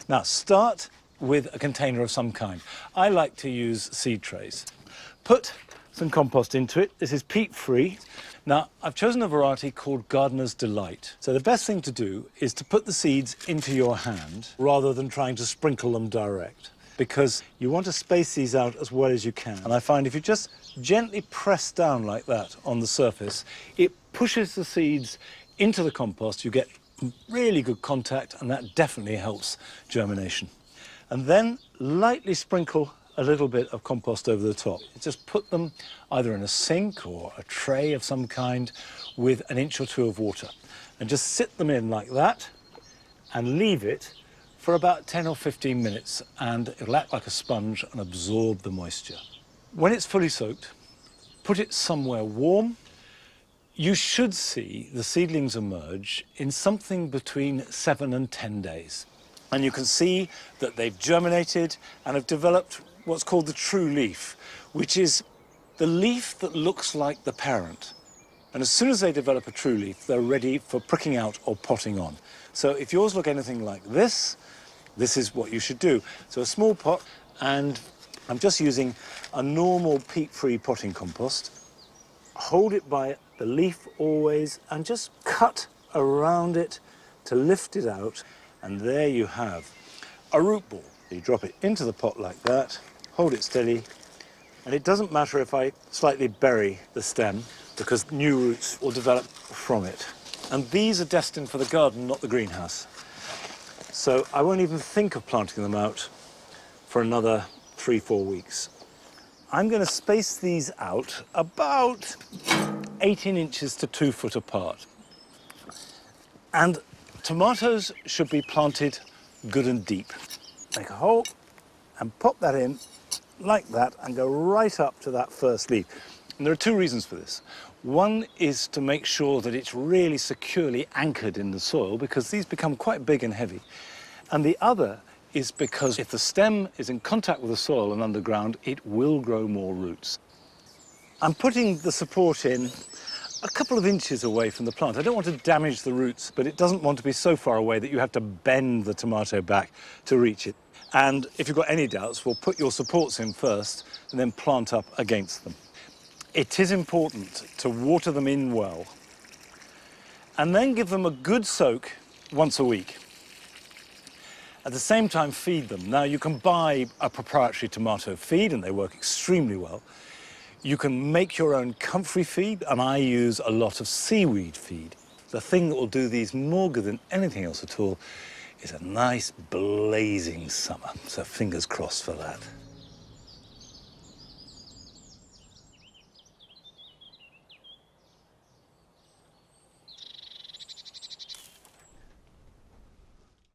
Now, start with a container of some kind. I like to use seed trays. Put some compost into it. This is peat-free. Now, I've chosen a variety called Gardener's Delight. So the best thing to do is to put the seeds into your hand rather than trying to sprinkle them direct, because you want to space these out as well as you can. And I find if you just gently press down like that on the surface, it pushes the seeds into the compost. You get really good contact, and that definitely helps germination. And then lightly sprinkle a little bit of compost over the top. Just put them either in a sink or a tray of some kind with an inch or two of water, and just sit them in like that and leave it for about 10 or 15 minutes, and it'll act like a sponge and absorb the moisture. When it's fully soaked, put it somewhere warm. You should see the seedlings emerge in something between 7 and 10 days. And you can see that they've germinated and have developed what's called the true leaf, which is the leaf that looks like the parent. And as soon as they develop a true leaf, they're ready for pricking out or potting on. So if yours look anything like this, this is what you should do. So a small pot, and I'm just using a normal peat-free potting compost. Hold it by the leaf always and just cut around it to lift it out. And there you have a root ball. You drop it into the pot like that, hold it steady, and it doesn't matter if I slightly bury the stem, because new roots will develop from it. And these are destined for the garden, not the greenhouse. So I won't even think of planting them out for another 3-4 weeks. I'm going to space these out about 18 inches to 2 foot apart. And tomatoes should be planted good and deep. Make a hole and pop that in like that and go right up to that first leaf. And there are 2 reasons for this. One is to make sure that it's really securely anchored in the soil, because these become quite big and heavy. And the other is because if the stem is in contact with the soil and underground, it will grow more roots. I'm putting the support in a couple of inches away from the plant. I don't want to damage the roots, but it doesn't want to be so far away that you have to bend the tomato back to reach it. And if you've got any doubts, we'll put your supports in first and then plant up against them. It is important to water them in well and then give them a good soak once a week. At the same time, feed them. Now, you can buy a proprietary tomato feed, and they work extremely well. You can make your own comfrey feed, and I use a lot of seaweed feed. The thing that will do these more good than anything else at all is a nice blazing summer. So fingers crossed for that.